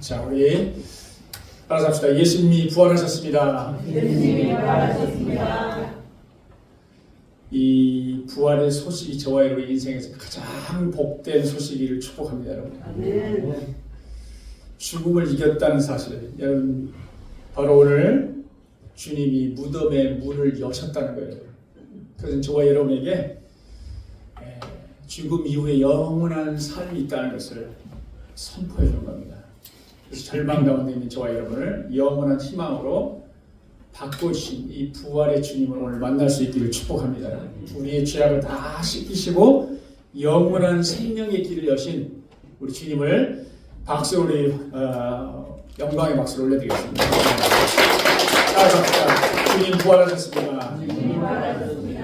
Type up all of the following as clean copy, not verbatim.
자, 우리 따라서 합시다. 예수님이 부활하셨습니다. 예수님이 부활하셨습니다. 이 부활의 소식이 저와 여러분의 인생에서 가장 복된 소식이기를 축복합니다, 여러분. 아멘. 죽음을 이겼다는 사실, 여러분, 바로 오늘 주님이 무덤의 문을 여셨다는 거예요. 그래서 저와 여러분에게 죽음 이후에 영원한 삶이 있다는 것을 선포해 준 겁니다. 그래서 절망 가운데 있는 저와 여러분을 영원한 희망으로 바꾸신 이 부활의 주님을 오늘 만날 수 있기를 축복합니다. 우리의 죄악을 다 씻기시고 영원한 생명의 길을 여신 우리 주님을 박수로 영광의 박수를 올려드리겠습니다. 주님 부활하셨습니다.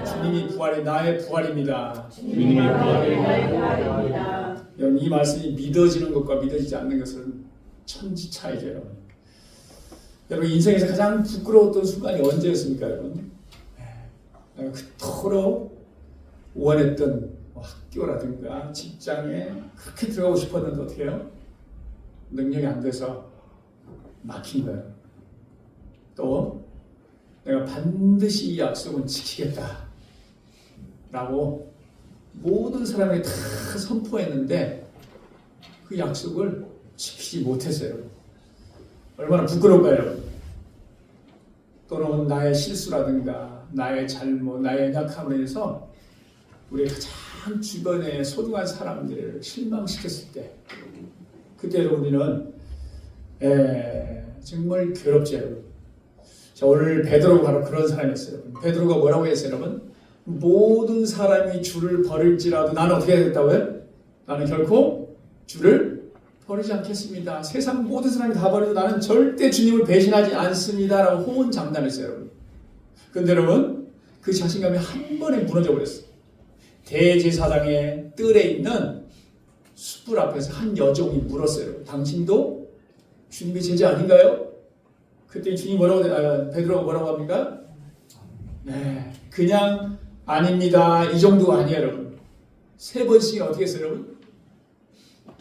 주님이 부활이 나의 부활입니다. 주님이 부활이 나의 부활입니다. 여러분, 이 말씀이 믿어지는 것과 믿어지지 않는 것은 천지 차이죠, 여러분. 여러분, 인생에서 가장 부끄러웠던 순간이 언제였습니까, 여러분? 내가 그토록 원했던 학교라든가 직장에 그렇게 들어가고 싶었는데 어떻게 해요? 능력이 안 돼서 막힌 거예요. 또 내가 반드시 이 약속은 지키겠다 라고 모든 사람에게 다 선포했는데 그 약속을 지키지 못했어요. 얼마나 부끄러울까요, 여러분? 또는 나의 실수라든가 나의 잘못, 나의 연약함으로 인해서 우리의 가장 주변의 소중한 사람들을 실망시켰을 때 그때 우리는 정말 괴롭죠, 여러분. 자, 오늘 베드로가 바로 그런 사람이었어요. 베드로가 뭐라고 했어요, 여러분? 모든 사람이 주를 버릴지라도 나는 어떻게 해야겠다고요? 나는 결코 주를 버리지 않겠습니다. 세상 모든 사람이 다 버려도 나는 절대 주님을 배신하지 않습니다. 라고 호언장담했어요, 여러분. 그런데 여러분, 그 자신감이 한 번에 무너져 버렸어요. 대제사장의 뜰에 있는 숯불 앞에서 한 여종이 물었어요. 당신도 주님의 제자 아닌가요? 그때 주님 베드로가 뭐라고 합니까? 네, 그냥 아닙니다. 이 정도가 아니에요, 여러분. 세 번씩 어떻게 했어요, 여러분?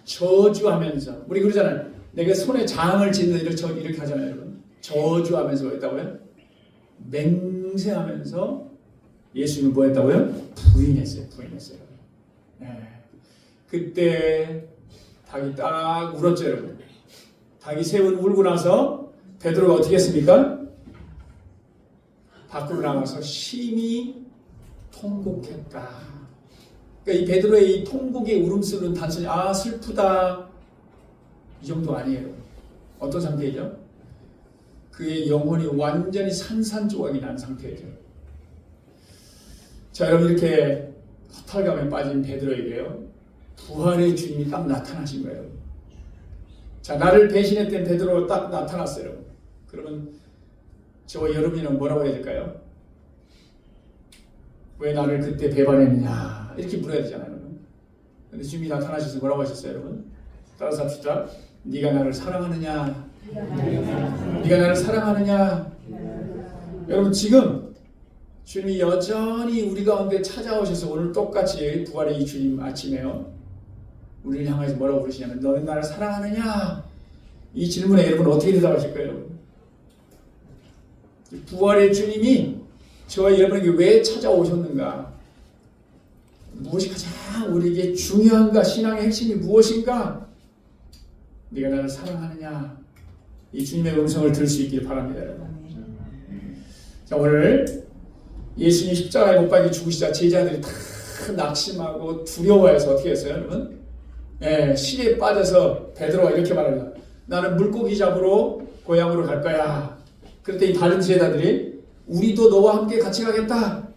저주하면서, 우리 그러잖아요. 내가 손에 장을 짓는 이렇게 하잖아요, 여러분. 저주하면서 뭐 했다고요? 맹세하면서 예수님을 뭐 했다고요? 부인했어요. 네. 그때 닭이 딱 울었죠, 여러분. 닭이 세 번 울고 나서 베드로가 어떻게 했습니까? 밖으로 나가서 심히 통곡했다. 그러니까 이 베드로의 이 통곡의 울음소리는 단순히 슬프다 이 정도 아니에요. 어떤 상태이죠? 그의 영혼이 완전히 산산조각이 난 상태이죠. 자, 여러분, 이렇게 허탈감에 빠진 베드로에게요, 부활의 주님이 딱 나타나신 거예요. 자, 나를 배신했던 베드로가 딱 나타났어요. 그러면 저와 여러분은 뭐라고 해야 될까요? 왜 나를 그때 배반했느냐 이렇게 물어야 되잖아요. 그런데 주님이 나타나셔서 뭐라고 하셨어요, 여러분? 따라서 합시다. 네가 나를 사랑하느냐? 네가 나를 사랑하느냐? 여러분, 지금 주님이 여전히 우리 가운데 찾아오셔서 오늘 똑같이 부활의 이 주님 아침에요, 우리를 향해서 뭐라고 부르시냐면 너는 나를 사랑하느냐? 이 질문에 여러분 어떻게 대답하실 거예요? 부활의 주님이 저와 여러분에게 왜 찾아오셨는가? 무엇이 가장 우리에게 중요한가? 신앙의 핵심이 무엇인가? 네가 나를 사랑하느냐? 이 주님의 음성을 들을 수 있기를 바랍니다, 여러분. 자, 오늘 예수님 십자가에 못 박혀 죽으시자 제자들이 다 낙심하고 두려워해서 어떻게 했어요, 여러분? 시에 빠져서 베드로가 이렇게 말합니다. 나는 물고기 잡으러 고향으로 갈 거야. 그때 이 다른 제자들이 우리도 너와 함께 같이 가겠다.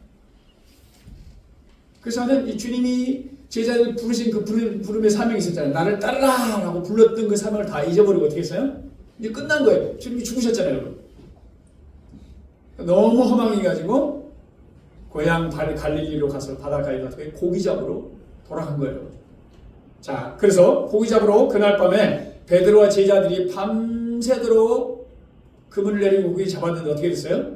그래서 하는 이 주님이 제자들 부르신 그 부름의 사명이 있었잖아요. 나를 따르라 라고 불렀던 그 사명을 다 잊어버리고 어떻게 했어요? 이제 끝난 거예요. 주님이 죽으셨잖아요, 여러분. 너무 허망해가지고 고향 갈릴리로 가서 바닷가에 가서 고기 잡으러 돌아간 거예요. 자, 그래서 고기 잡으러 그날 밤에 베드로와 제자들이 밤새도록 그물을 내리고 고기 잡았는데 어떻게 됐어요?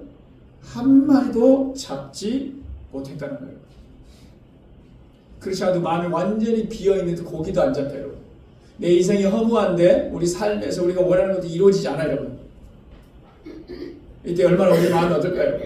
한 마리도 잡지 못했다는 거예요. 그렇지 않아도 마음이 완전히 비어있는데 고기도 안 잡혀요. 내 인생이 허무한데 우리 삶에서 우리가 원하는 것도 이루어지지 않아요, 여러분. 이때 얼마나 우리 마음이 어떨까요?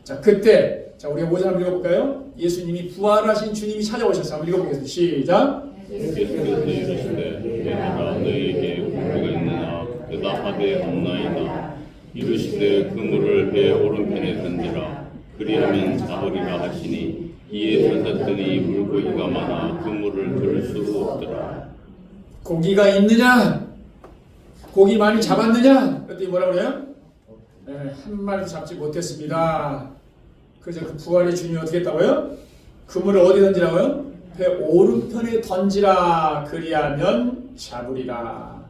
자, 그때 자 우리가 5절 한번 읽어볼까요? 예수님이 부활하신 주님이 찾아오셔서 한번 읽어보겠습니다. 시작. 예수께서 이르시되 내가 너희에게 공부가 있느냐 대답하되 없나이다. 이르시되 그물을 배 오른편에 던지라 그리하면 잡으리라 하시니 이에 던졌더니 물고기가 많아 그물을 들 수 없더라. 고기가 있느냐? 고기 많이 잡았느냐? 그랬더니 뭐라고 그래요? 네, 한 마리도 잡지 못했습니다. 그래서 그 부활의 주님이 어떻게 했다고요? 그물을 어디 던지라고요? 배 오른편에 던지라 그리하면 잡으리라.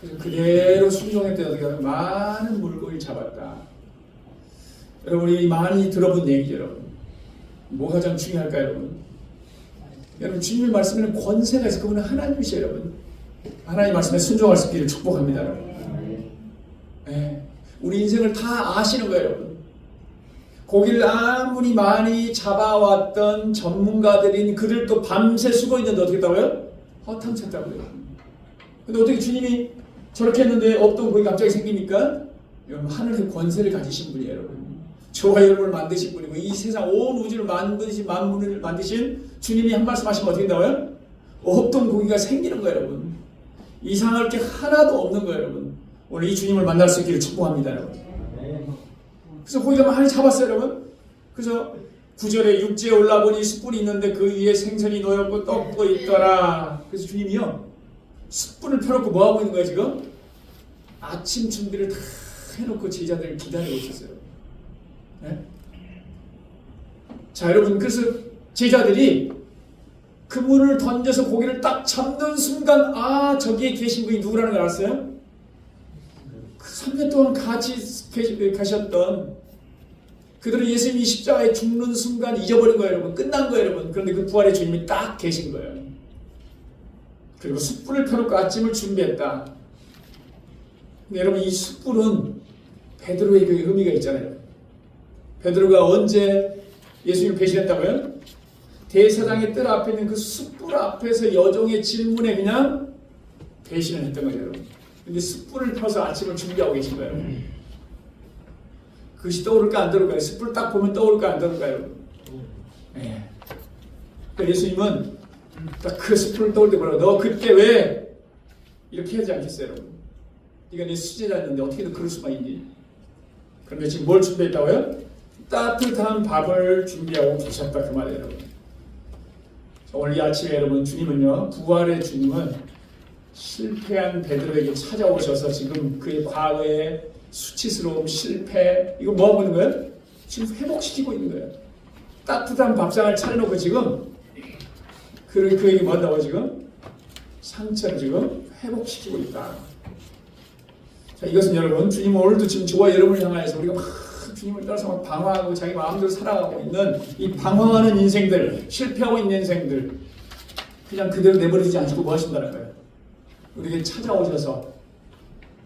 그래서 그대로 순종했더니 어떻게 하면 많은 물고기를 잡았다. 여러분이 많이 들어본 얘기죠, 여러분. 뭐가 가장 중요할까요, 여러분? 여러분 주님의 말씀에는 권세가 있어. 그분은 하나님이시죠, 여러분. 하나님 말씀에 순종할 수 있기를 축복합니다, 여러분. 네. 우리 인생을 다 아시는 거예요, 여러분. 고기를 아무리 많이 잡아왔던 전문가들인 그들도 밤새 수고 있는데 어떻게 했다고요? 허탕쳤다고요. 근데 어떻게 주님이 저렇게 했는데 없던 고기 갑자기 생깁니까? 여러분 하늘의 권세를 가지신 분이에요, 여러분. 저와 여러분을 만드신 분이고 이 세상 온 우주를 만드신 만물을 만드신 주님이 한 말씀 하시면 어떻게 된다고요? 없던 고기가 생기는 거예요, 여러분. 이상할 게 하나도 없는 거예요, 여러분. 오늘 이 주님을 만날 수 있기를 축복합니다, 여러분. 그래서 고기가 많이 잡았어요, 여러분. 그래서 9절에 육지에 올라보니 숯불이 있는데 그 위에 생선이 놓였고 떡도 있더라. 그래서 주님이요 숯불을 펴놓고 뭐하고 있는 거예요 지금? 아침 준비를 다 해놓고 제자들을 기다리고 있었어요. 네? 자 여러분, 그래서 제자들이 그물을 던져서 고기를 딱 잡는 순간 아 저기에 계신 분이 누구라는 걸 알았어요? 그 3년 동안 같이 가셨던 그들은 예수님이 십자가에 죽는 순간 잊어버린 거예요, 여러분. 끝난 거예요, 여러분. 그런데 그 부활의 주님이 딱 계신 거예요. 그리고 숯불을 펴놓고 아침을 준비했다. 근데 여러분 이 숯불은 베드로의 그 의미가 있잖아요. 베드로가 언제 예수님을 배신했다고요? 대사장의 뜰 앞에 있는 그 숯불 앞에서 여종의 질문에 그냥 배신을 했던 거예요, 여러분. 근데 숯불을 펴서 아침을 준비하고 계신 거예요. 그것이 떠오를까 안 떠오를까요? 숯불 딱 보면 떠오를까 안 떠오를까요? 네. 그러니까 예수님은 딱 그 숯불을 떠올 때 뭐라고 너 그때 왜 이렇게 하지 않겠어요, 여러분? 네가 내 수제자였는데 어떻게든 그럴 수가 있니? 그런데 지금 뭘 준비했다고요? 따뜻한 밥을 준비하고 계셨다 그 말이에요, 여러분. 오늘 이 아침에 여러분 주님은요 부활의 주님은 실패한 베드로에게 찾아오셔서 지금 그의 과거의 수치스러움, 실패 이거 뭐하고 있는 거예요? 지금 회복시키고 있는 거예요. 따뜻한 밥상을 차려놓고 지금 그에게 뭐 한다고 지금? 상처를 지금 회복시키고 있다. 자, 이것은 여러분 주님은 오늘도 지금 저와 여러분을 향하여서 우리가 막 주님을 따라서 막 방황하고 자기 마음대로 살아가고 있는 이 방황하는 인생들, 실패하고 있는 인생들 그냥 그대로 내버리지 않고 뭐 하신다는 거예요? 우리에게 찾아오셔서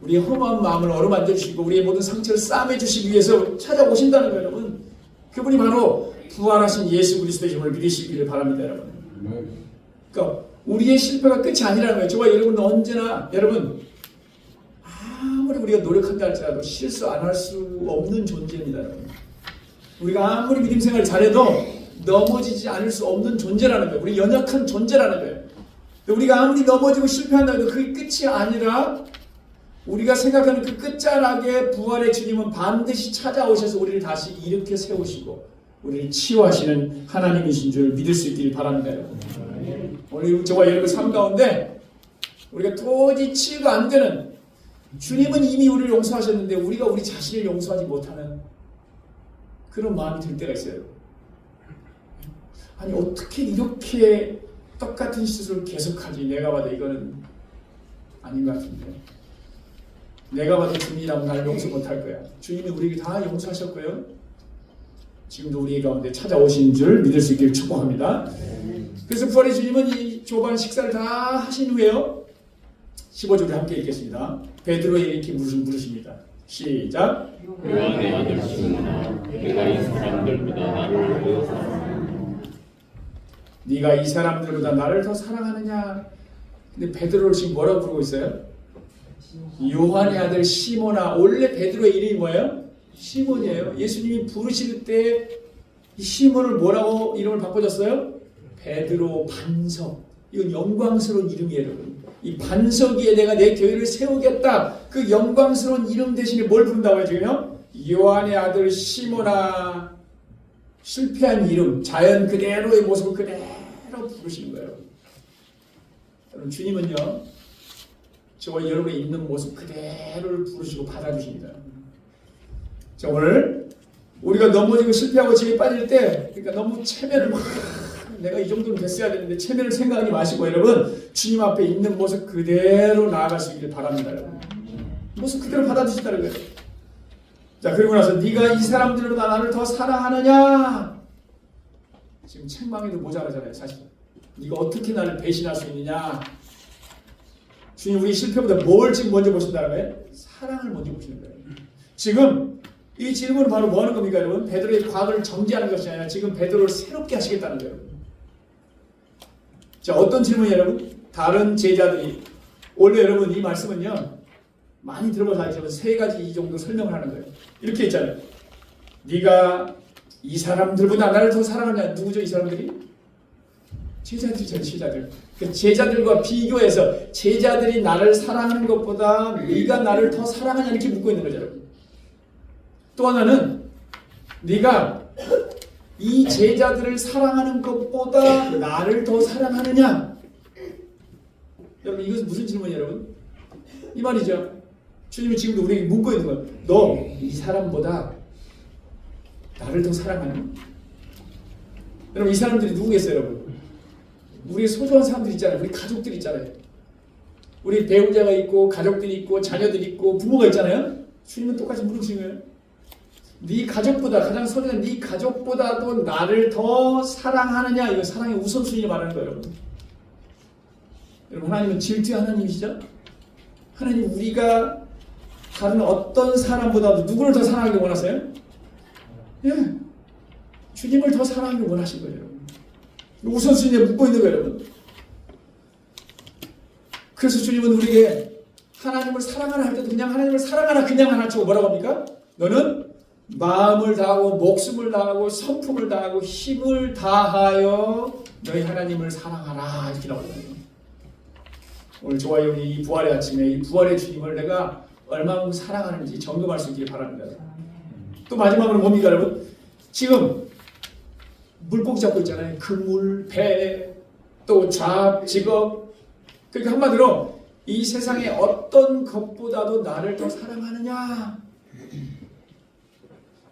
우리의 허무한 마음을 어루만져 주시고 우리의 모든 상처를 싸매 주시기 위해서 찾아오신다는 거예요, 여러분. 그분이 바로 부활하신 예수 그리스도임을 믿으시기를 바랍니다, 여러분. 그러니까 우리의 실패가 끝이 아니라는 거예요. 저와 여러분은 언제나 여러분 아무리 우리가 노력한다 할지라도 실수 안 할 수 없는 존재입니다, 여러분. 우리가 아무리 믿음 생활을 잘해도 넘어지지 않을 수 없는 존재라는 거예요. 우리 연약한 존재라는 거예요. 우리가 아무리 넘어지고 실패한다 해도 그게 끝이 아니라 우리가 생각하는 그 끝자락에 부활의 주님은 반드시 찾아오셔서 우리를 다시 일으켜 세우시고 우리를 치유하시는 하나님이신 줄 믿을 수 있기를 바랍니다, 여러분. 오늘 저와 여러분 삶 가운데 우리가 도저히 치유가 안 되는 주님은 이미 우리를 용서하셨는데 우리가 우리 자신을 용서하지 못하는 그런 마음이 들 때가 있어요. 아니 어떻게 이렇게 똑같은 실수를 계속하지? 내가 봐도 이거는 아닌 것 같은데 내가 봐도 주님이라면 나를 용서 못할 거야. 주님이 우리에게 다 용서하셨고요. 지금도 우리 가운데 찾아오신 줄 믿을 수 있기를 축복합니다. 그래서 부활의 주님은 이 조반 식사를 다 하신 후에요. 15절에 함께 읽겠습니다. 베드로에게 이렇게 물으십니다. 시작. 요한의 아들 시몬아, 내가 이 사람들보다 나를 더 사랑하느냐? 네가 이 사람들보다 나를 더 사랑하느냐? 근데 베드로를 지금 뭐라고 부르고 있어요? 요한의 아들 시몬아. 원래 베드로의 이름이 뭐예요? 시몬이에요. 예수님이 부르실 때 이 시몬을 뭐라고 이름을 바꿔줬어요? 베드로 반석. 이건 영광스러운 이름이에요, 여러분. 이 반석 위에 내가 내 교회를 세우겠다. 그 영광스러운 이름 대신에 뭘 부른다고요, 지금요? 요한의 아들 시몬아. 실패한 이름, 자연 그대로의 모습을 그대로 부르시는 거예요. 여러분, 주님은요, 저와 여러분의 있는 모습 그대로를 부르시고 받아주십니다. 자, 오늘 우리가 넘어지고 실패하고 지에 빠질 때, 그러니까 너무 체면을 막 내가 이 정도는 됐어야 되는데 체면을 생각하지 마시고 여러분 주님 앞에 있는 모습 그대로 나아갈 수 있길 바랍니다. 여러분. 모습 그대로 받아주신다는 거예요. 자, 그리고 나서 네가 이 사람들보다 나를 더 사랑하느냐? 지금 책망해도 모자라잖아요, 사실. 네가 어떻게 나를 배신할 수 있느냐? 주님 우리 실패보다 뭘 지금 먼저 보신다는 거예요? 사랑을 먼저 보시는 거예요. 지금 이 질문은 바로 뭐 하는 겁니까, 여러분? 베드로의 과거를 정지하는 것이 아니라 지금 베드로를 새롭게 하시겠다는 거예요. 자, 어떤 질문이에요, 여러분? 다른 제자들이 원래 여러분 이 말씀은요 많이 들어봐서 알지만 세 가지 이 정도 설명을 하는 거예요. 이렇게 있잖아요. 네가 이 사람들보다 나를 더 사랑하냐? 누구죠, 이 사람들이? 제자들이잖아요, 제자들. 그 제자들과 비교해서 제자들이 나를 사랑하는 것보다 네가 나를 더 사랑하냐 이렇게 묻고 있는 거죠, 여러분. 또 하나는 네가 이 제자들을 사랑하는 것보다 나를 더 사랑하느냐? 여러분 이것은 무슨 질문이에요, 여러분? 이 말이죠. 주님이 지금도 우리에게 묻고 있는 거예요. 너 이 사람보다 나를 더 사랑하느냐? 여러분 이 사람들이 누구겠어요, 여러분? 우리의 소중한 사람들 있잖아요. 우리 가족들 있잖아요. 우리 배우자가 있고 가족들이 있고 자녀들이 있고 부모가 있잖아요. 주님은 똑같이 물으시는 거예요. 네 가족보다 가장 소중한 네 가족보다도 나를 더 사랑하느냐? 이거 사랑의 우선순위 말하는 거예요, 여러분. 여러분 하나님은 질투의 하나님이시죠? 하나님 우리가 다른 어떤 사람보다도 누구를 더 사랑하기 원하세요? 예, 주님을 더 사랑하기 원하신 거예요, 여러분. 우선순위에 묻고 있는 거예요, 여러분. 그래서 주님은 우리에게 하나님을 사랑하라 할 때도 그냥 하나님을 사랑하라 그냥 하나 치고 뭐라고 합니까? 너는 마음을 다하고 목숨을 다하고 성품을 다하고 힘을 다하여 너희 하나님을 사랑하라 이렇게 나오거든요. 오늘 저와 여러분이 이 부활의 아침에 이 부활의 주님을 내가 얼마만큼 사랑하는지 점검할 수 있길 바랍니다. 또 마지막으로 뭡니까, 여러분? 지금 물고기 잡고 있잖아요. 그물, 배, 또 잡, 직업. 그러니까 한마디로 이 세상의 어떤 것보다도 나를 더 사랑하느냐?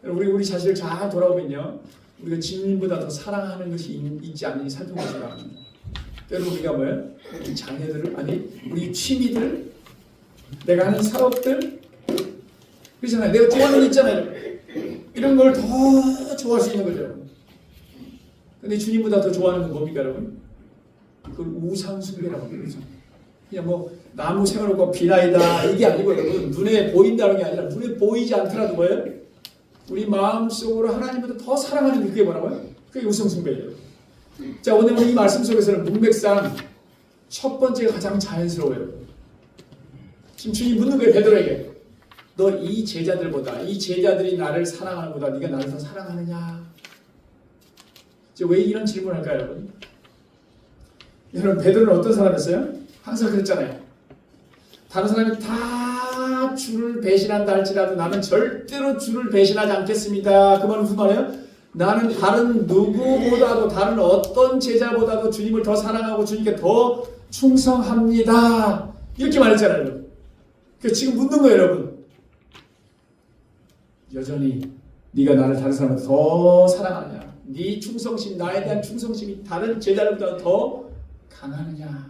우리 자신을 잘 돌아보면요, 우리가 주님보다 더 사랑하는 것이 있지 않는지 살펴보시기 바랍니다. 때로 우리가 뭐예요? 우리 자녀들을, 아니 우리 취미들, 내가 하는 사업들, 그렇잖아요. 내가 좋아하는 거 있잖아요. 이런 걸 더 좋아할 수 있는 거죠. 근데 주님보다 더 좋아하는 건 뭡니까, 여러분? 그걸 우상숭배라고 합니다. 우상. 그냥 뭐 나무 세워놓고 비나이다 이게 아니고 여러분 눈에 보인다는 게 아니라 눈에 보이지 않더라도 뭐예요? 우리 마음속으로 하나님보다 더 사랑하는 게 그게 뭐라고요? 그게 우상숭배예요. 자, 오늘 이 말씀 속에서는 문맥상 첫 번째가 가장 자연스러워요. 지금 주님 묻는 거예요, 베드로에게. 너 이 제자들보다, 이 제자들이 나를 사랑하는 것보다 네가 나를 더 사랑하느냐? 왜 이런 질문을 할까요, 여러분? 여러분, 베드로는 어떤 사람이었어요? 항상 그랬잖아요. 다른 사람이 다 주를 배신한다 할지라도 나는 절대로 주를 배신하지 않겠습니다. 그 말은 무슨 말이에요? 나는 다른 누구보다도 다른 어떤 제자보다도 주님을 더 사랑하고 주님께 더 충성합니다. 이렇게 말했잖아요. 그래서 지금 묻는 거예요, 여러분. 여전히 네가 나를 다른 사람보다 더 사랑하느냐? 네 충성심, 나에 대한 충성심이 다른 제자들보다 더 강하느냐?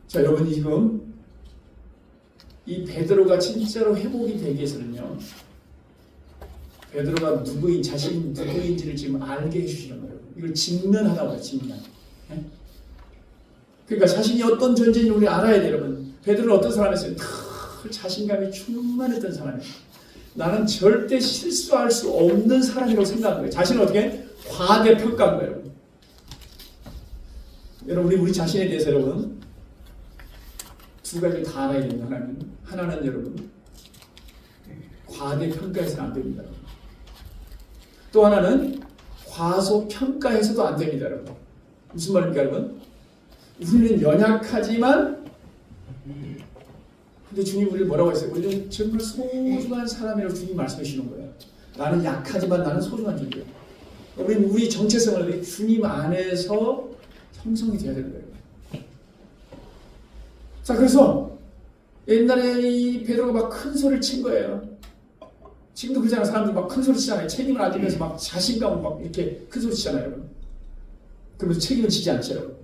자, 여러분이 지금 이 베드로가 진짜로 회복이 되기 위해서는요, 베드로가 누구인, 자신이 누구인지를 지금 알게 해주시는 거예요. 이걸 직면하다고 해요, 직면. 네? 그러니까 자신이 어떤 존재인지 우리 알아야 돼요, 여러분. 베드로는 어떤 사람이었어요? 자신감이 충만했던 사람이에요. 나는 절대 실수할 수 없는 사람이라고 생각한 거예요. 자신을 어떻게? 과대평가한 거예요. 여러분 우리 자신에 대해서 여러분 두 가지를 다 알아야 됩니다. 하나는 여러분 과대평가해서는 안 됩니다. 또 하나는 과소평가해서도 안 됩니다. 여러분 무슨 말입니까 여러분? 우리는 연약하지만 근데 주님 우리를 뭐라고 했어요? 우리는 정말 소중한 사람이라고 주님 말씀해 주시는 거예요. 나는 약하지만 나는 소중한 존재예요. 우리는 우리 정체성을 주님 안에서 형성이 되어야 되는 거예요. 자, 그래서 옛날에 이 베드로가 막 큰 소리를 친 거예요. 지금도 그러잖아요. 사람들 막 큰 소리 치잖아요. 책임을 안 지면서 막 자신감을 막 이렇게 큰 소리 치잖아요. 여러분. 그러면서 책임을 지지 않죠. 여러분.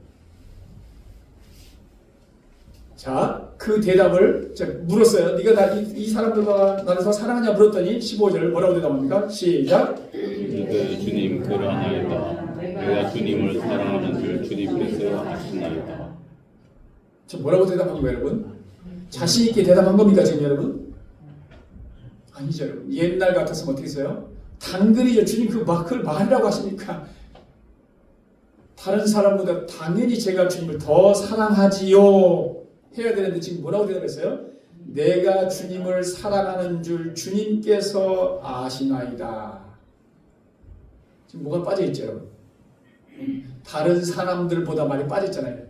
자, 그 대답을 물었어요. 네가 이 사람들과 나를 더 사랑하냐 물었더니 15절 뭐라고 대답합니까? 시작. 이르되 주님 그러하나이다. 내가 주님을 사랑하는 줄 주님께서 아시나이다. 저 뭐라고 대답한 거예요, 여러분? 자신 있게 대답한 겁니까 지금 여러분? 아니죠, 여러분. 옛날 같았으면 어떻게 했어요? 당근이죠. 주님 그걸 말이라고 하십니까? 다른 사람보다 당연히 제가 주님을 더 사랑하지요. 해야 되는데 지금 뭐라고 대답했어요? 내가 주님을 사랑하는 줄 주님께서 아시나이다. 지금 뭐가 빠져있죠, 여러분? 다른 사람들보다 많이 빠졌잖아요.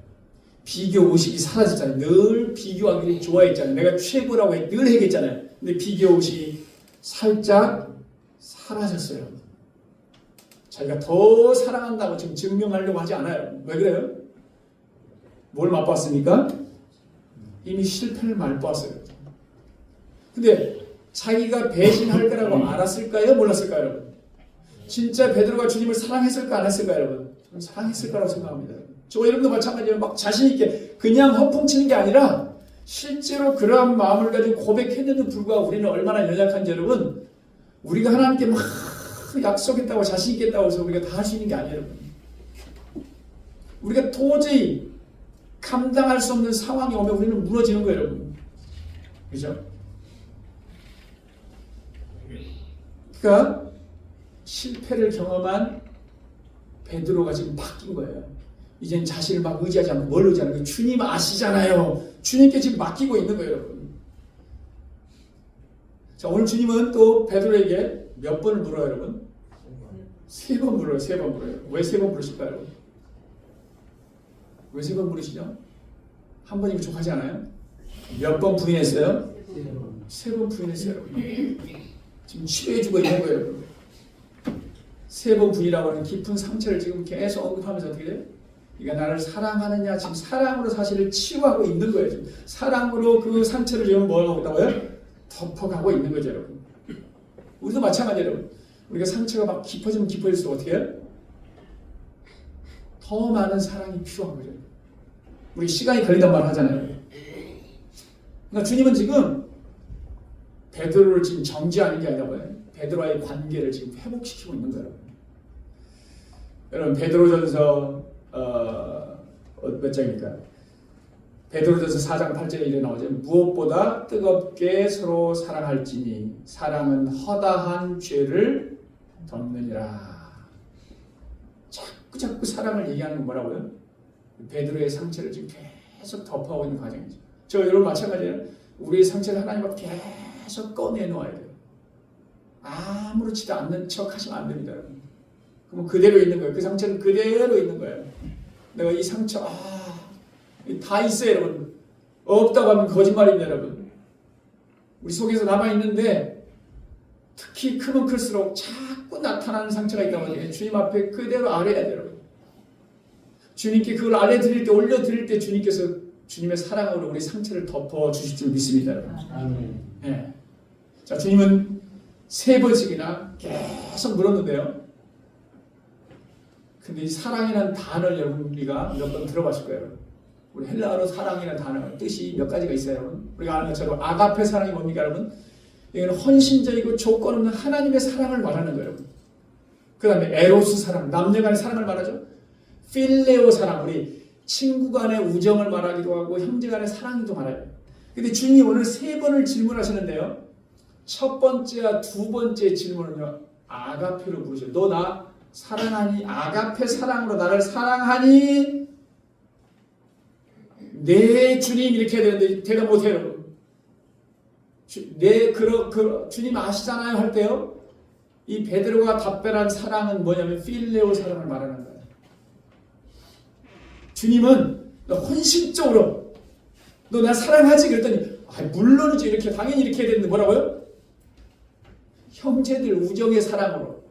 비교 의식이 사라졌잖아요. 늘 비교하기를 좋아했잖아요. 내가 최고라고 늘 얘기했잖아요. 근데 비교 의식이 살짝 사라졌어요. 자기가 더 사랑한다고 지금 증명하려고 하지 않아요. 왜 그래요? 뭘 맛봤습니까? 이미 실패를 맛보았어요. 근데 자기가 배신할 거라고 알았을까요? 몰랐을까요, 여러분? 진짜 베드로가 주님을 사랑했을까 안 했을까요, 여러분? 저는 사랑했을 거라고 생각합니다. 저 여러분도 마찬가지예요. 막 자신 있게 그냥 허풍치는 게 아니라 실제로 그러한 마음을 가지고 고백했는데도 불구하고 우리는 얼마나 연약한지 여러분, 우리가 하나님께 막 약속했다고 자신 있겠다고 해서 우리가 다 할 수 있는 게 아니에요, 여러분. 우리가 도저히 감당할 수 없는 상황이 오면 우리는 무너지는 거예요, 여러분. 그죠? 그러니까 실패를 경험한 베드로가 지금 바뀐 거예요. 이제는 자신을 막 의지하지 않고 뭘 의지하는 거예요? 주님 아시잖아요. 주님께 지금 맡기고 있는 거예요, 여러분. 자, 오늘 주님은 또 베드로에게 몇 번을 물어요, 여러분? 3번 물어요, 3번 물어요. 왜 3번 물으실까요, 여러분? 왜 3번 물으시죠? 한 번이 부족하지 않아요? 몇 번 부인했어요? 3번 부인했어요, 여러분. 지금 치료해주고 있는 거예요, 여러분. 3번 부인이라고 하는 깊은 상처를 지금 계속 언급하면서 어떻게 돼요? 네가 나를 사랑하느냐? 지금 사랑으로 사실을 치유하고 있는 거예요. 지금 사랑으로 그 상처를 지금 뭐라고 한다고요? 덮어가고 있는 거죠, 여러분. 우리도 마찬가지예요, 여러분. 우리가 상처가 막 깊어지면 깊어질수록 어떻게 해요? 더 많은 사랑이 필요한 거죠. 우리 시간이 걸린단 말 하잖아요. 그러니까 주님은 지금 베드로를 지금 정지하는 게 아니라 뭐예요? 베드로와의 관계를 지금 회복시키고 있는 거예요. 여러분 베드로전서 몇 장입니까? 베드로전서 4장 8절에 이래 나오죠. 무엇보다 뜨겁게 서로 사랑할지니 사랑은 허다한 죄를 덮느니라. 자꾸 사랑을 얘기하는 건 뭐라고요? 베드로의 상처를 지금 계속 덮어오고 있는 과정이죠. 저 여러분 마찬가지예요. 우리의 상처를 하나님 앞에 계속 꺼내놓아야 돼요. 아무렇지도 않는 척 하시면 안 됩니다, 여러분. 그러면 그대로 있는 거예요. 그 상처는 그대로 있는 거예요. 내가 이 상처 다 있어요, 여러분. 없다고 하면 거짓말입니다, 여러분. 우리 속에서 남아있는데 특히 크면 클수록 자꾸 나타나는 상처가 있다고 하면 주님 앞에 그대로 아뢰야 돼요, 여러분. 주님께 그걸 아뢰드릴 때, 올려드릴 때 주님께서 주님의 사랑으로 우리 상처를 덮어주실 줄 믿습니다, 여러분. 아멘. 네. 자, 주님은 3번씩이나 계속 물었는데요. 근데 이 사랑이라는 단어를 여러분 우리가 몇 번 들어봤을 거예요, 여러분. 우리 헬라어로 사랑이라는 단어 뜻이 몇 가지가 있어요, 여러분. 우리가 아는 것처럼 아가페 사랑이 뭡니까, 여러분? 이거는 헌신적이고 조건 없는 하나님의 사랑을 말하는 거예요, 여러분. 그 다음에 에로스 사랑, 남녀 간의 사랑을 말하죠. 필레오 사랑, 우리 친구 간의 우정을 말하기도 하고 형제 간의 사랑도 말해요. 근데 주님이 오늘 3번을 질문하시는데요. 첫 번째와 두 번째 질문은요, 아가페로 부르셔요. 너 나 사랑하니? 아가페 사랑으로 나를 사랑하니? 네 주님 이렇게 해야 되는데 대답 못해요. 네 주님 아시잖아요 할 때요. 이 베드로가 답변한 사랑은 뭐냐면 필레오 사랑을 말하는 거예요. 주님은 헌신적으로 너 나 사랑하지? 그랬더니 물론이지 이렇게 당연히 이렇게 해야 되는데 뭐라고요? 형제들 우정의 사랑으로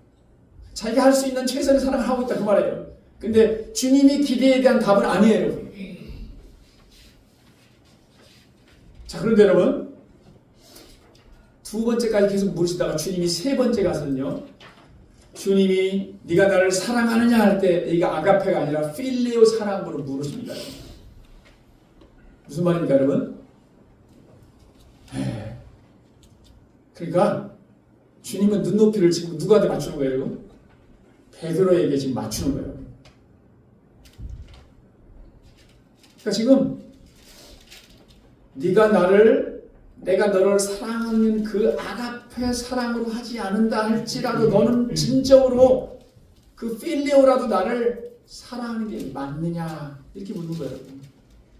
자기가 할 수 있는 최선의 사랑을 하고 있다 그 말이에요. 근데 주님이 기대에 대한 답은 아니에요. 자, 그런데 여러분 두 번째까지 계속 물으시다가 주님이 세 번째 가서는요, 주님이 네가 나를 사랑하느냐 할 때 이게 아가페가 아니라 필레오 사랑으로 물으십니다. 무슨 말입니까 여러분? 그러니까 주님은 눈높이를 지금 누구한테 맞추는 거예요? 여러분? 베드로에게 지금 맞추는 거예요. 그러니까 지금 내가 너를 사랑하는 그 아가페 사랑으로 하지 않는다 할지라도 너는 진정으로 그 필레오라도 나를 사랑하는 게 맞느냐 이렇게 묻는 거예요.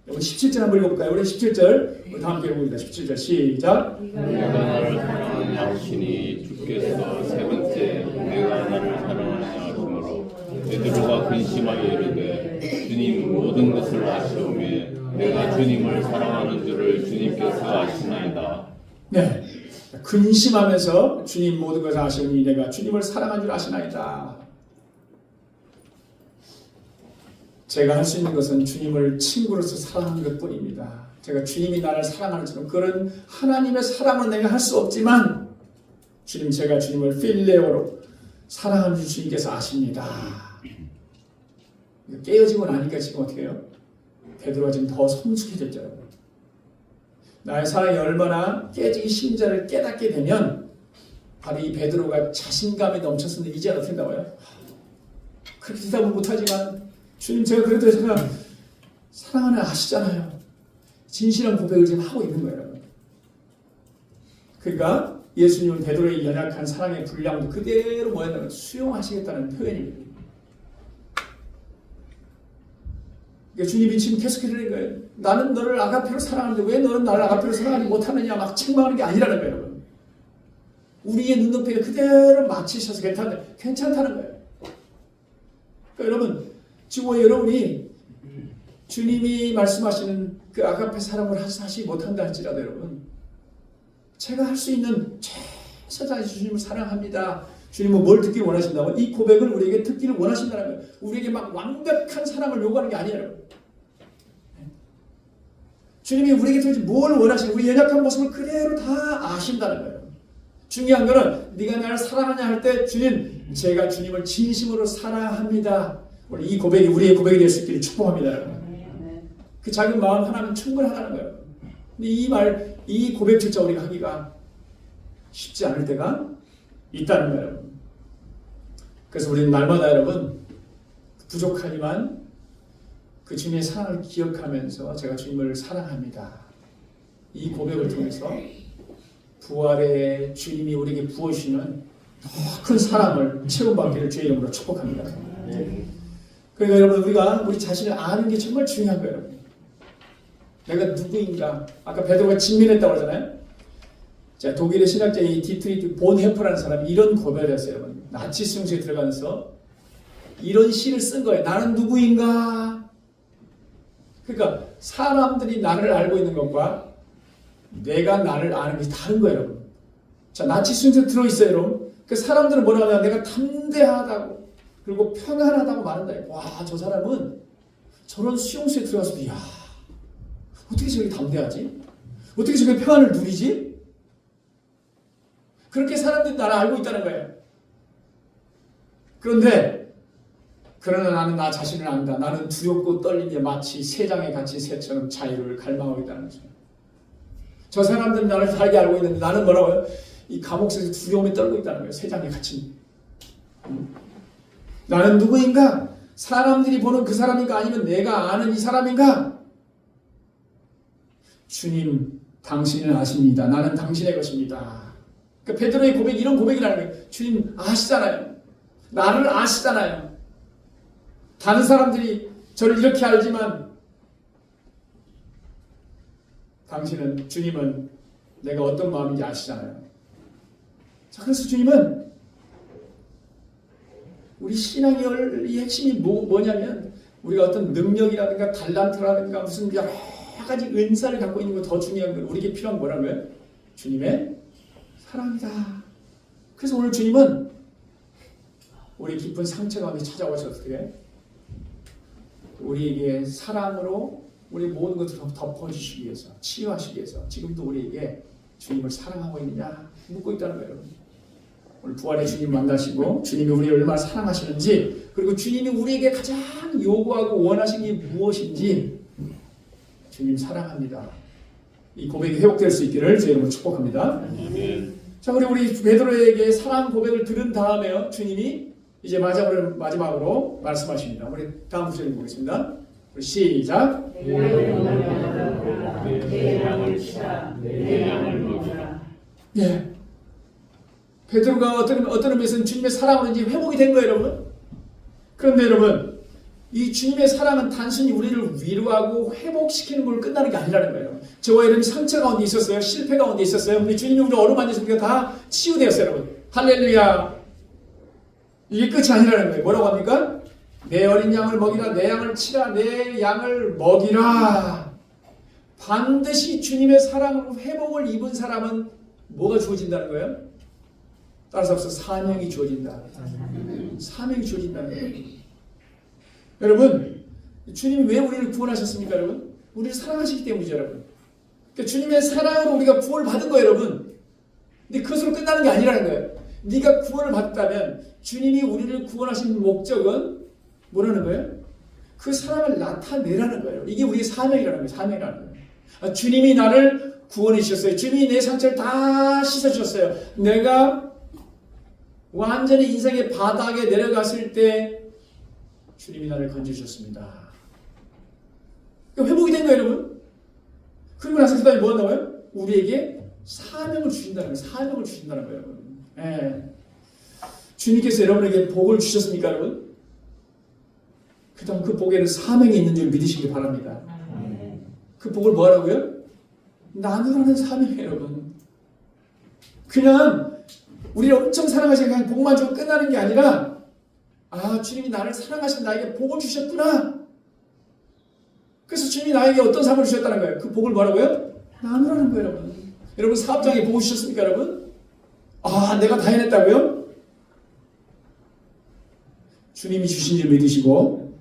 여러분 17절 한번 읽어볼까요? 우리 17절 우리 다 함께 읽어봅니다. 17절 시작. 내가 나를 사랑하느냐 하시니 주께서 세 번째 내가 나를 사랑하느냐 하시므로 베드로가 근심하여 이르되 주님 모든 것을 아시오매 내가 주님을 사랑하는 줄을 주님께서 아시나이다. 네, 근심하면서 주님 모든 것을 아시오니 내가 주님을 사랑한 줄 아시나이다. 제가 할 수 있는 것은 주님을 친구로서 사랑하는 것뿐입니다. 제가 주님이 나를 사랑하는 것처럼 그런 하나님의 사랑을 내가 할 수 없지만 제가 주님을 필레오로 사랑하는 줄 주님께서 아십니다. 깨어지고 나니까 지금 어떻게 해요? 베드로가 지금 더 성숙해졌죠. 나의 사랑이 얼마나 깨지기 심자를 깨닫게 되면 바로 이 베드로가 자신감이 넘쳤는데 이제 어떻게 된다고요? 그렇게 대답은 못하지만 주님 제가 그래도 제가 사랑하는 아시잖아요. 진실한 고백을 지금 하고 있는 거예요. 그러니까 예수님은 베드로의 연약한 사랑의 분량도 그대로 뭐였냐면 수용하시겠다는 표현입니다. 그러니까 주님이 지금 계속해 드리는 거예요. 나는 너를 아가페로 사랑하는데 왜 너는 나를 아가페로 사랑하지 못하느냐 막 책망하는 게 아니라는 거예요. 여러분. 우리의 눈높이를 그대로 맞추셔서 괜찮다는 거예요. 그러니까 여러분 지금 여러분이 주님이 말씀하시는 그 아가페 사랑을 하지 못한다 할지라도 여러분 제가 할 수 있는 최선을 주님을 사랑합니다. 주님은 뭘 듣기를 원하신다고? 이 고백을 우리에게 듣기를 원하신다는 거예요. 우리에게 막 완벽한 사랑을 요구하는 게 아니에요. 여러분. 주님이 우리에게 도대체 뭘 원하시는 우리 연약한 모습을 그대로 다 아신다는 거예요. 중요한 거는 네가 나를 사랑하냐 할 때 주님 제가 주님을 진심으로 사랑합니다. 우리 이 고백이 우리의 고백이 될 수 있기를 축복합니다. 여러분. 그 작은 마음 하나면 충분하다는 거예요. 근데 이 고백조차 우리가 하기가 쉽지 않을 때가 있다는 거예요. 그래서 우리는 날마다 여러분 부족하지만 그 주님의 사랑을 기억하면서 제가 주님을 사랑합니다. 이 고백을 통해서 부활의 주님이 우리에게 부어주시는 더 큰 사랑을 체험받기를 주의 이름으로 축복합니다. 그러니까 여러분 우리 자신을 아는 게 정말 중요한 거예요. 내가 누구인가? 아까 베드로가 직면했다고 하잖아요. 자, 독일의 신학자 이 디트리히 본헤퍼라는 사람이 이런 고백을 했어요. 나치 수용소에 들어가면서 이런 시를 쓴 거예요. 나는 누구인가? 그러니까 사람들이 나를 알고 있는 것과 내가 나를 아는 것이 다른 거예요, 여러분. 자, 나치 수용소에 들어있어요, 여러분. 그 사람들은 뭐라고 하냐? 내가 담대하다고 그리고 평안하다고 말한다. 와, 저 사람은 저런 수용소에 들어가서도 야, 어떻게 저렇게 담대하지? 어떻게 저렇게 평안을 누리지? 그렇게 사람들이 나를 알고 있다는 거예요. 그러나 나는 나 자신을 안다. 나는 두렵고 떨리며 마치 새장에 갇힌 새처럼 자유를 갈망하고 있다는 거죠. 저 사람들은 나를 다르게 알고 있는데 나는 뭐라고요? 이 감옥에서 두려움에 떨고 있다는 거예요. 새장에 갇힌. 나는 누구인가? 사람들이 보는 그 사람인가? 아니면 내가 아는 이 사람인가? 주님, 당신은 아십니다. 나는 당신의 것입니다. 그러니까 베드로의 고백이 이런 고백이라는 거예요. 주님 아시잖아요. 나를 아시잖아요. 다른 사람들이 저를 이렇게 알지만 당신은, 주님은 내가 어떤 마음인지 아시잖아요. 자, 그래서 주님은 우리 신앙의 핵심이 뭐냐면 우리가 어떤 능력이라든가 달란트라든가 무슨 여러 가지 은사를 갖고 있는 거 더 중요한 건 우리에게 필요한 뭐라고요? 주님의 사랑이다. 그래서 오늘 주님은 우리 깊은 상처 가운데 찾아오셔서 어떻게 우리에게 사랑으로 우리 모든 것을 덮어주시기 위해서, 치유하시기 위해서 지금도 우리에게 주님을 사랑하고 있느냐 묻고 있다는 거예요. 오늘 부활의 주님 만나시고 주님이 우리를 얼마나 사랑하시는지, 그리고 주님이 우리에게 가장 요구하고 원하시는 게 무엇인지, 주님 사랑합니다, 이 고백이 회복될 수 있기를 제 이름으로 축복합니다. 아멘. 자, 우리 베드로에게 사랑 고백을 들은 다음에요, 주님이 이제 마지막으로 말씀하십니다. 우리 다음 구절 보겠습니다. 우리 시작. 내 양을 치라. 내 양을 먹이라. 예. 베드로가 어떤 의미에서는 주님의 사랑으로 이제 회복이 된 거예요, 여러분. 그런데 여러분, 이 주님의 사랑은 단순히 우리를 위로하고 회복시키는 걸로 끝나는 게 아니라는 거예요. 저와 여러분이 상처 가운데 있었어요. 실패 가운데 있었어요. 근데 주님이 우리를 어루만져서 우리가 다 치유되었어요, 여러분. 할렐루야. 이게 끝이 아니라는 거예요. 뭐라고 합니까? 내 어린 양을 먹이라, 내 양을 치라, 내 양을 먹이라. 반드시 주님의 사랑으로 회복을 입은 사람은 뭐가 주어진다는 거예요? 따라서 사명이 주어진다. 사명이 주어진다는 거예요. 여러분, 주님이 왜 우리를 구원하셨습니까, 여러분? 우리를 사랑하시기 때문이죠, 여러분. 그러니까 주님의 사랑으로 우리가 구원을 받은 거예요, 여러분. 근데 그것으로 끝나는 게 아니라는 거예요. 네가 구원을 받았다면 주님이 우리를 구원하신 목적은 뭐라는 거예요? 그 사랑을 나타내라는 거예요. 이게 우리의 사명이라는 거예요. 사명이라는 거예요. 주님이 나를 구원해 주셨어요. 주님이 내 상처를 다 씻어 주셨어요. 내가 완전히 인생의 바닥에 내려갔을 때 주님이 나를 건져주셨습니다. 회복이 된 거예요, 여러분. 그리고 나서 그 다음에 뭐 한다고요? 우리에게 사명을 주신다는 거예요. 사명을 주신다는 거예요, 여러분. 예. 주님께서 여러분에게 복을 주셨습니까, 여러분? 그 다음 그 복에는 사명이 있는 줄 믿으시기 바랍니다. 그 복을 뭐 하라고요? 나누라는 사명이에요, 여러분. 그냥 우리를 엄청 사랑하시고 그냥 복만 주고 끝나는 게 아니라, 아, 주님이 나를 사랑하신 나에게 복을 주셨구나. 그래서 주님이 나에게 어떤 삶을 주셨다는 거예요. 그 복을 뭐라고요? 나누라는 거예요, 여러분. 여러분 사업장에 복을 주셨습니까, 여러분? 아, 내가 다 해냈다고요? 주님이 주신 줄 믿으시고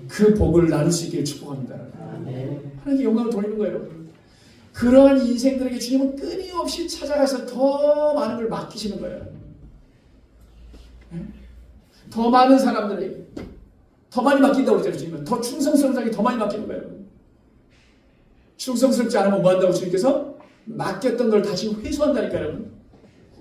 그 복을 나눌 수 있기를 축복합니다. 하나님께 영광을 돌리는 거예요, 여러분. 그러한 인생들에게 주님은 끊임없이 찾아가서 더 많은 걸 맡기시는 거예요. 더 많은 사람들에게 더 많이 맡긴다고 그랬잖아요. 주님은 더 충성스러운 자에게 더 많이 맡기는 거예요. 충성스럽지 않으면 뭐 한다고 주님께서? 맡겼던 걸 다시 회수한다니까요, 여러분.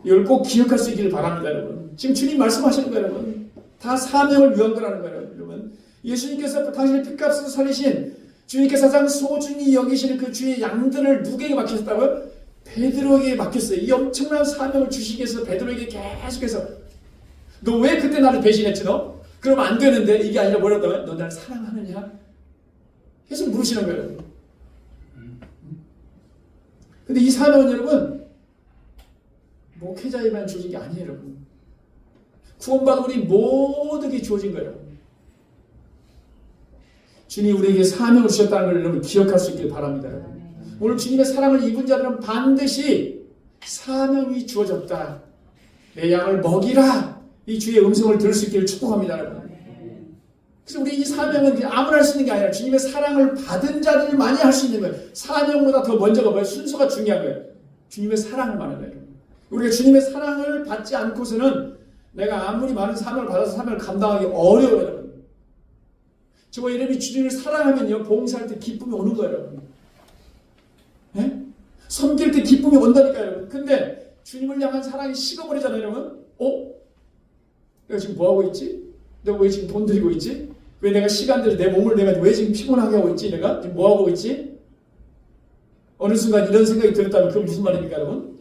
이걸 꼭 기억할 수 있기를 바랍니다, 여러분. 지금 주님 말씀하시는 거예요, 여러분. 다 사명을 위한 거라는 거예요, 여러분. 예수님께서 당신의 핏값으로 살리신, 주님께서 가장 소중히 여기시는 그 주의 양들을 누구에게 맡기셨다고요? 베드로에게 맡겼어요. 이 엄청난 사명을 주시기 위해서 베드로에게 계속해서, 너 왜 그때 나를 배신했지, 너? 그러면 안 되는데, 이게 아니라 뭐랬다고요? 너 나를 사랑하느냐? 계속 물으시는 거예요, 여러분. 근데 이 사명은 여러분, 목회자에만 주어진 게 아니에요, 여러분. 구원받은 우리 모두에게 주어진 거예요. 주님이 우리에게 사명을 주셨다는 걸 여러분 기억할 수 있길 바랍니다, 여러분. 오늘 주님의 사랑을 입은 자들은 반드시 사명이 주어졌다. 내 양을 먹이라. 이 주의 음성을 들을 수 있기를 축복합니다, 여러분. 그래서 우리 이 사명은 아무나 할 수 있는 게 아니라 주님의 사랑을 받은 자들만이 할 수 있는 거예요. 사명보다 더 먼저가 뭐예요? 순서가 중요한 거예요. 주님의 사랑을 말하는 거예요. 우리가 주님의 사랑을 받지 않고서는 내가 아무리 많은 사명을 받아서 사명을 감당하기 어려워요, 여러분. 저와 여러분이 주님을 사랑하면요, 봉사할 때 기쁨이 오는 거예요, 여러분. 예? 섬길 때 기쁨이 온다니까요, 여러분. 근데 주님을 향한 사랑이 식어버리잖아요, 여러분. 내가 지금 뭐 하고 있지? 내가 왜 지금 돈 들이고 있지? 왜 내가 시간 들여 내 몸을 내가 왜 지금 피곤하게 하고 있지? 내가 지금 뭐 하고 있지? 어느 순간 이런 생각이 들었다면 그건 무슨 말입니까, 여러분?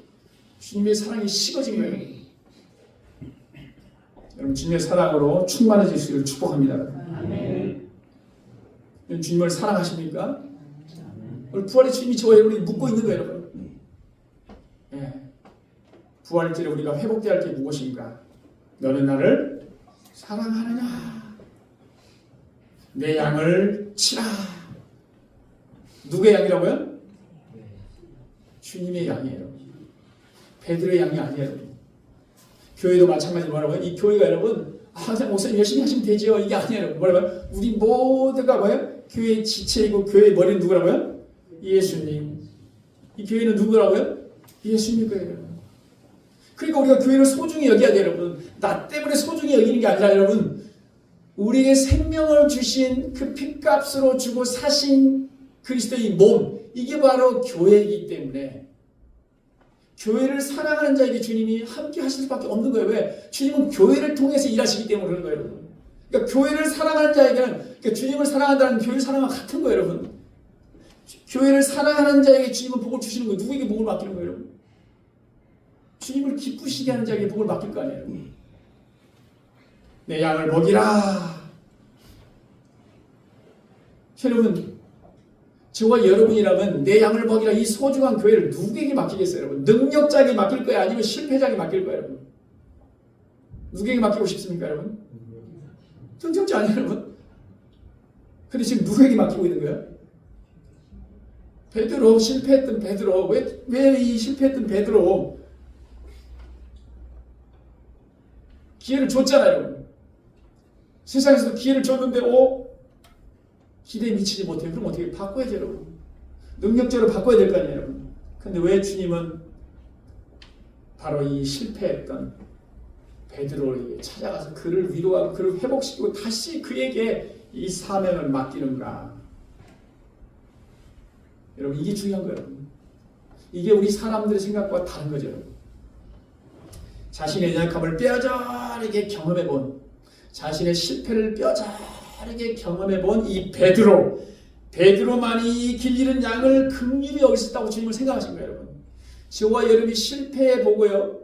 주님의 사랑이 식어진 거예요. 여러분, 주님의 사랑으로 충만해질 수 있기를 축복합니다. 아멘. 주님을 사랑하십니까? 우리 부활의 주님이 저와 여러분이 묻고 있는 거예요, 여러분. 예. 부활절에 우리가 회복돼야 할 게 무엇인가? 너는 나를 사랑하느냐? 내 양을 치라. 누구의 양이라고요? 주님의 양이에요. 베드로의 양이 아니에요. 교회도 마찬가지로 뭐라고요? 이 교회가 여러분 목사님 열심히 하시면 되죠. 이게 아니에요. 뭐라고요? 우리 모두가 뭐예요? 교회의 지체이고 교회의 머리는 누구라고요? 예수님. 이 교회는 누구라고요? 예수님 거예요. 그러니까 우리가 교회를 소중히 여겨야 돼요, 여러분. 나 때문에 소중히 여기는 게 아니라 여러분, 우리에게 생명을 주신 그 핏값으로 주고 사신 그리스도의 몸, 이게 바로 교회이기 때문에 교회를 사랑하는 자에게 주님이 함께 하실 수밖에 없는 거예요. 왜? 주님은 교회를 통해서 일하시기 때문에 그런 거예요, 여러분. 그러니까 교회를 사랑하는 자에게는 그러니까 주님을 사랑한다는 교회를 사랑과 같은 거예요, 여러분. 교회를 사랑하는 자에게 주님은 복을 주시는 거예요. 누구에게 복을 맡기는 거예요, 여러분? 주님을 기쁘시게 하는 자에게 복을 맡길 거 아니에요. 내 양을 먹이라. 여러분, 저와 여러분이라면 내 양을 먹이라 이 소중한 교회를 누구에게 맡기겠어요, 여러분? 능력자에게 맡길 거예요? 아니면 실패자에게 맡길 거예요, 여러분? 누구에게 맡기고 싶습니까, 여러분? 능력자 아니에요, 여러분? 근데 지금 누구에게 맡기고 있는 거예요? 베드로, 실패했던 베드로. 왜 이 실패했던 베드로 기회를 줬잖아요, 여러분. 세상에서도 기회를 줬는데 기대에 미치지 못해요. 그럼 어떻게 바꿔야죠, 여러분? 능력적으로 바꿔야 될 거 아니에요, 여러분? 근데 왜 주님은 바로 이 실패했던 베드로에게 찾아가서 그를 위로하고 그를 회복시키고 다시 그에게 이 사명을 맡기는가? 여러분, 이게 중요한 거예요, 여러분. 이게 우리 사람들의 생각과 다른 거죠, 여러분. 자신의 연약함을 뼈저리게 경험해본, 자신의 실패를 뼈저리게 경험해본 이 베드로만이 길 잃은 양을 긍휼히 여기셨다고 주님을 생각하신 거예요, 여러분. 저와 여러분이 실패해보고요,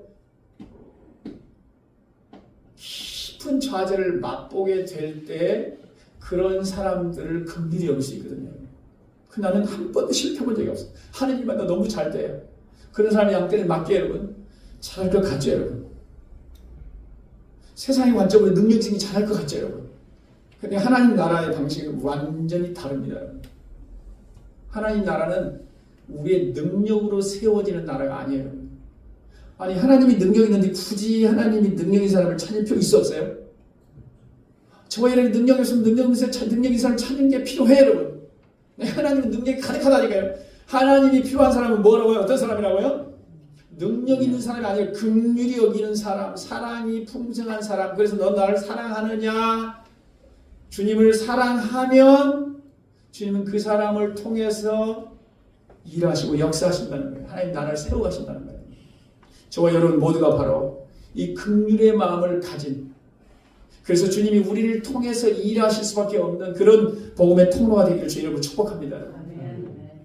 깊은 좌절을 맛보게 될 때 그런 사람들을 긍휼히 여길 수 있거든요. 나는 한 번도 실패해본 적이 없어. 하느님만 나 너무 잘 돼요. 그런 사람의 양떼를 맡게, 여러분. 잘할 것 같죠, 여러분? 세상의 관점으로 능력쟁이 잘할 것 같죠, 여러분? 근데 하나님 나라의 방식은 완전히 다릅니다, 여러분. 하나님 나라는 우리의 능력으로 세워지는 나라가 아니에요, 여러분. 아니, 하나님이 능력이 있는데 굳이 하나님이 능력인 사람을 찾을 필요 있어 없어요? 저와 여러분이 능력이 없으면 능력인 사람을 찾는 게 필요해요, 여러분. 하나님은 능력이 가득하다니까요. 하나님이 필요한 사람은 뭐라고요? 어떤 사람이라고요? 능력 있는 사람이 아니라 긍휼히 여기는 사람, 사랑이 풍성한 사람. 그래서 너 나를 사랑하느냐? 주님을 사랑하면 주님은 그 사람을 통해서 일하시고 역사하신다는 거예요. 하나님 나라를 세워가신다는 거예요. 저와 여러분 모두가 바로 이 긍휼의 마음을 가진, 그래서 주님이 우리를 통해서 일하실 수밖에 없는 그런 복음의 통로가 되기를 주 여러분 축복합니다.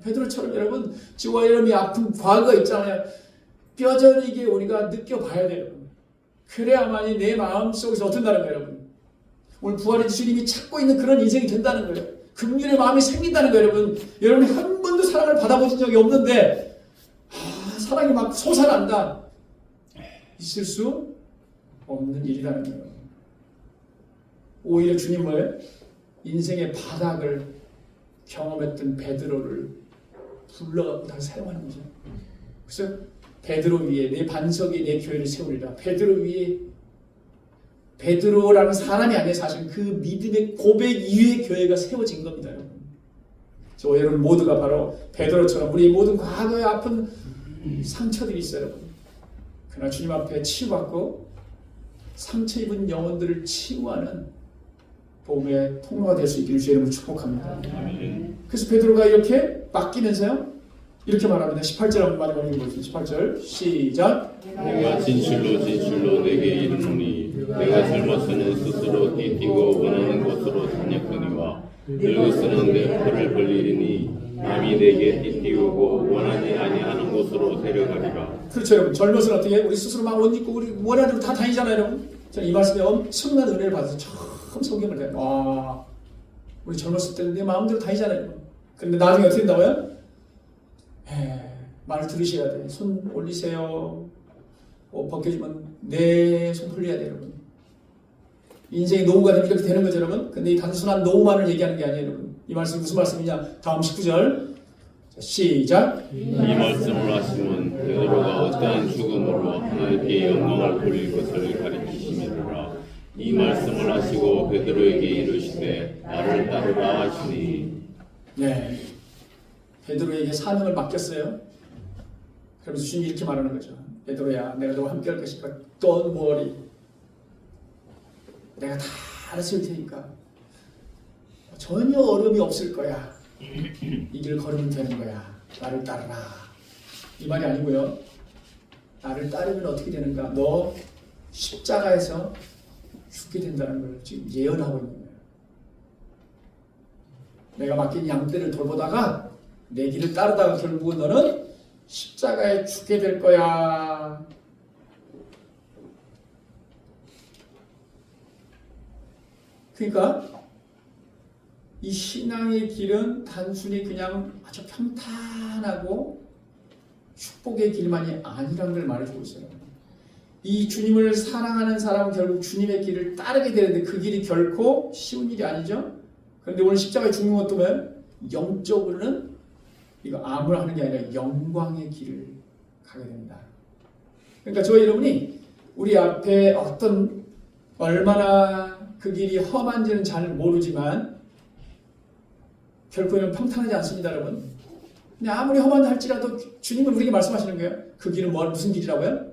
베드로처럼 여러분, 저와 여러분이 아픈 과거가 있잖아요. 뼈저리게 우리가 느껴봐야 돼요. 그래야만이 내 마음속에서 어떤다는 거예요, 여러분. 오늘 부활의 주님이 찾고 있는 그런 인생이 된다는 거예요. 긍휼의 마음이 생긴다는 거예요, 여러분. 여러분이 한 번도 사랑을 받아보신 적이 없는데 사랑이 막 솟아난다. 있을 수 없는 일이라는 거예요. 오히려 주님을 인생의 바닥을 경험했던 베드로를 불러갖고 다시 사용하는 거죠. 그래서 베드로 위에 내 반석이 내 교회를 세우리라. 베드로 위에, 베드로라는 사람이 아니라 사실 그 믿음의 고백 이후에 교회가 세워진 겁니다, 여러분. 저 여러분 모두가 바로 베드로처럼 우리 모든 과거의 아픈 상처들이 있어요, 여러분. 그러나 주님 앞에 치유받고 상처 입은 영혼들을 치유하는 복음의 통로가 될 수 있기를 주 여러분 축복합니다. 그래서 베드로가 이렇게 맡기면서요, 이렇게 말합니다. 18절 한번 마지막으로 읽어보겠습니다. 18절 시작. 내가 진실로 내게 이르노니 내가 젊어서는 스스로 뛰고 원하는 곳으로 다녔거니와 늙어서는 내 팔을 벌리리니 남이 내게 뛰고 원하지 아니하는 곳으로 데려가리라. 그렇죠, 여러분. 젊어서는 어떻게 우리 스스로 막 옷 입고 우리 원하는 대로 다 다니잖아요, 여러분. 저는 이 말씀에 엄청난 은혜를 받아서 처음 성경을 해요. 와, 우리 젊었을 때는 내 마음대로 다니잖아요. 근데 나중에 어떻게 된다고요? 말 들으셔야 돼. 손 올리세요. 벗겨지면 네, 손 풀려야 돼요, 여러분. 인생이 노후가 되면 이렇게 되는 거죠, 여러분. 근데 이 단순한 노후만을 얘기하는 게 아니에요, 여러분. 이 말씀 무슨 말씀이냐? 다음 19절. 자, 시작. 이 말씀을 하시면 베드로가 어떠한 죽음으로 하나님께 영광을 돌릴 것을 가리키심이라. 이 말씀을 하시고 베드로에게 이르시되 나를 따르라 하시니. 네. 베드로에게 사명을 맡겼어요. 그러면서 주님이 이렇게 말하는 거죠. 베드로야, 내가 너와 함께 할 것이니까 don't worry. 내가 다 알아서 할 테니까 전혀 어려움이 없을 거야. 이 길을 걸으면 되는 거야. 나를 따르라. 이 말이 아니고요. 나를 따르면 어떻게 되는가? 너 십자가에서 죽게 된다는 걸 지금 예언하고 있는 거예요. 내가 맡긴 양떼를 돌보다가 내 길을 따르다가 결국은 너는 십자가에 죽게 될 거야. 그러니까 이 신앙의 길은 단순히 그냥 아주 평탄하고 축복의 길만이 아니라는 걸 말해주고 있어요. 이 주님을 사랑하는 사람은 결국 주님의 길을 따르게 되는데 그 길이 결코 쉬운 일이 아니죠. 그런데 오늘 십자가에 죽는 것도 왜? 영적으로는 이거 암을 하는 게 아니라 영광의 길을 가게 된다. 그러니까 저와 여러분이 우리 앞에 어떤 얼마나 그 길이 험한지는 잘 모르지만 결국에는 평탄하지 않습니다, 여러분. 근데 아무리 험한다 할지라도 주님은 우리에게 말씀하시는 거예요. 그 길은 무슨 길이라고요?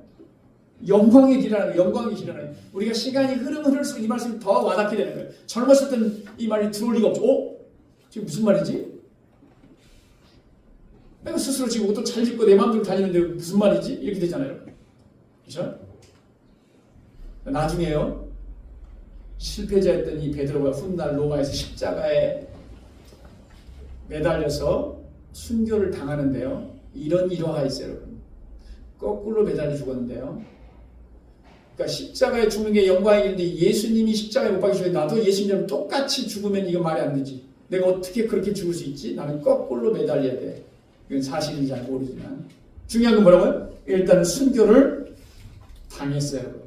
영광의 길이라는 거예요. 영광의 길이라는 거예요. 우리가 시간이 흐르면 흐를수록 이 말씀이 더 와닿게 되는 거예요. 젊었을 때는 이 말이 들어올 리가 없죠. 지금 무슨 말이지? 내가 스스로 지금 옷도 잘 입고 내 마음대로 다니는데 무슨 말이지? 이렇게 되잖아요. 그렇죠? 나중에요. 실패자였던 이 베드로가 훗날 로마에서 십자가에 매달려서 순교를 당하는데요. 이런 일화가 있어요, 여러분. 거꾸로 매달려 죽었는데요. 그러니까 십자가에 죽는 게 영광이긴데 예수님이 십자가에 못 박히시고 나도 예수님처럼 똑같이 죽으면 이건 말이 안 되지. 내가 어떻게 그렇게 죽을 수 있지? 나는 거꾸로 매달려야 돼. 이건 사실인지 잘 모르지만 중요한 건 뭐라고요? 일단 순교를 당했어요.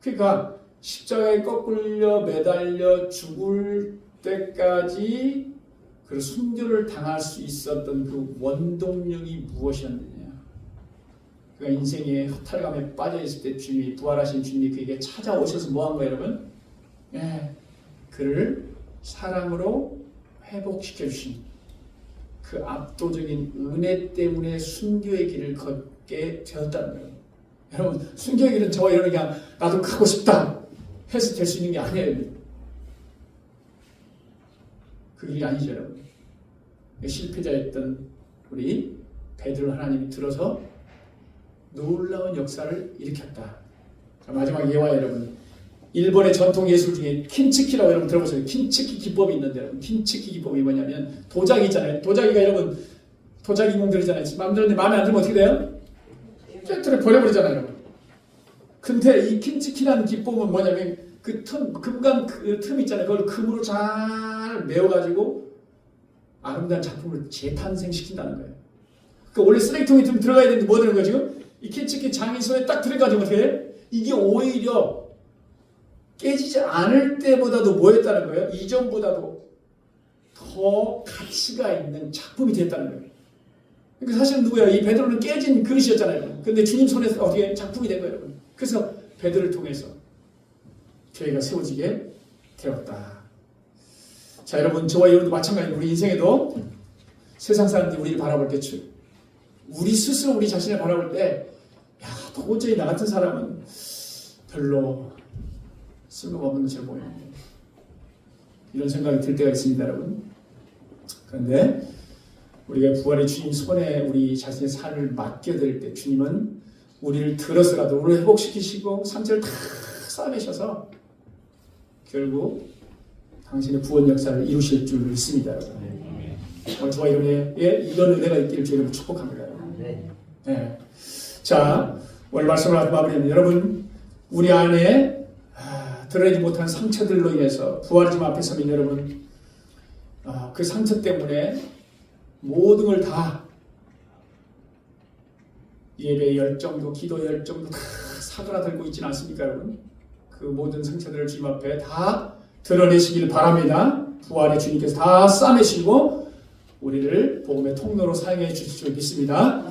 그러니까 십자가에 거꾸로 매달려 죽을 때까지 그 순교를 당할 수 있었던 그 원동력이 무엇이었느냐. 그러니까 인생의 허탈감에 빠져있을 때 주님이 부활하신 주님이 그에게 찾아오셔서 뭐 한 거예요, 여러분? 그를 사랑으로 회복시켜 주신 그 압도적인 은혜 때문에 순교의 길을 걷게 되었다는 거예요. 여러분, 순교의 길은 저와 이러는 게 나도 가고 싶다 해서 될 수 있는 게 아니에요. 그 길이 아니죠, 여러분. 실패자였던 우리 베드로 하나님이 들어서 놀라운 역사를 일으켰다. 자, 마지막 예화 여러분. 일본의 전통 예술 중에 킨츠키라고 여러분 들어보세요. 킨츠키 기법이 있는데 여러분, 킨츠키 기법이 뭐냐면 도자기 있잖아요. 도자기가 여러분 도자기 공들이잖아요. 마음에 안 들면 어떻게 돼요? 깨트려 버려버리잖아요, 여러분. 근데 이 킨츠키라는 기법은 뭐냐면 그 틈, 금강 그 틈 있잖아요. 그걸 금으로 잘 메워가지고 아름다운 작품을 재탄생시킨다는 거예요. 그러니까 원래 쓰레기통에 좀 들어가야 되는데 뭐 되는 거예요, 지금? 이 킨츠키 장인 손에 딱 들어가지고 어떻게 해요? 이게 오히려 깨지지 않을 때보다도 뭐 했다는 거예요? 이전보다도 더 가치가 있는 작품이 됐다는 거예요. 그러니까 사실은 누구예요? 이 베드로는 깨진 그릇이었잖아요. 근데 주님 손에서 어떻게 작품이 된 거예요, 여러분. 그래서 베드로를 통해서 교회가 세워지게 되었다. 자, 여러분, 저와 여러분도 마찬가지로 우리 인생에도 세상 사람들이 우리를 바라볼 때 우리 스스로 우리 자신을 바라볼 때 도저히 나 같은 사람은 별로 쓸모가 없는 것처럼 보이는데 이런 생각이 들 때가 있습니다, 여러분. 그런데 우리가 부활의 주님 손에 우리 자신의 삶을 맡겨드릴 때 주님은 우리를 들어서라도 우리를 회복시키시고 상처를 다 싸매셔서 결국 당신의 구원 역사를 이루실 줄 믿습니다, 여러분. 저와 여러분의 이런 은혜가 있기를 주님을 축복합니다. 네. 자, 오늘 말씀을 마무리하면 여러분, 우리 안에 드러내지 못한 상처들로 인해서 부활의 주님 앞에 서면 여러분, 그 상처 때문에 모든 걸 다 예배의 열정도 기도 열정도 다 사그라들고 있지는 않습니까 여러분? 그 모든 상처들을 주님 앞에 다 드러내시길 바랍니다. 부활의 주님께서 다 싸매시고 우리를 복음의 통로로 사용해 주실 줄 믿습니다.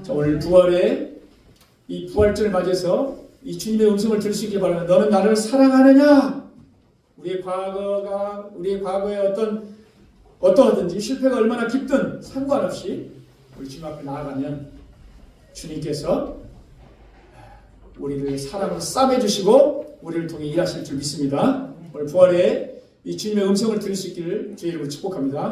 자, 오늘 부활의 이 부활절을 맞이해서 이 주님의 음성을 들을 수 있길 바랍니다. 너는 나를 사랑하느냐? 우리의 과거의 어떠하든지 실패가 얼마나 깊든 상관없이 우리 주님 앞에 나아가면 주님께서 우리를 사랑으로 싸매주시고 우리를 통해 일하실 줄 믿습니다. 오늘 부활의 이 주님의 음성을 들을 수 있기를 주의 이름으로 축복합니다.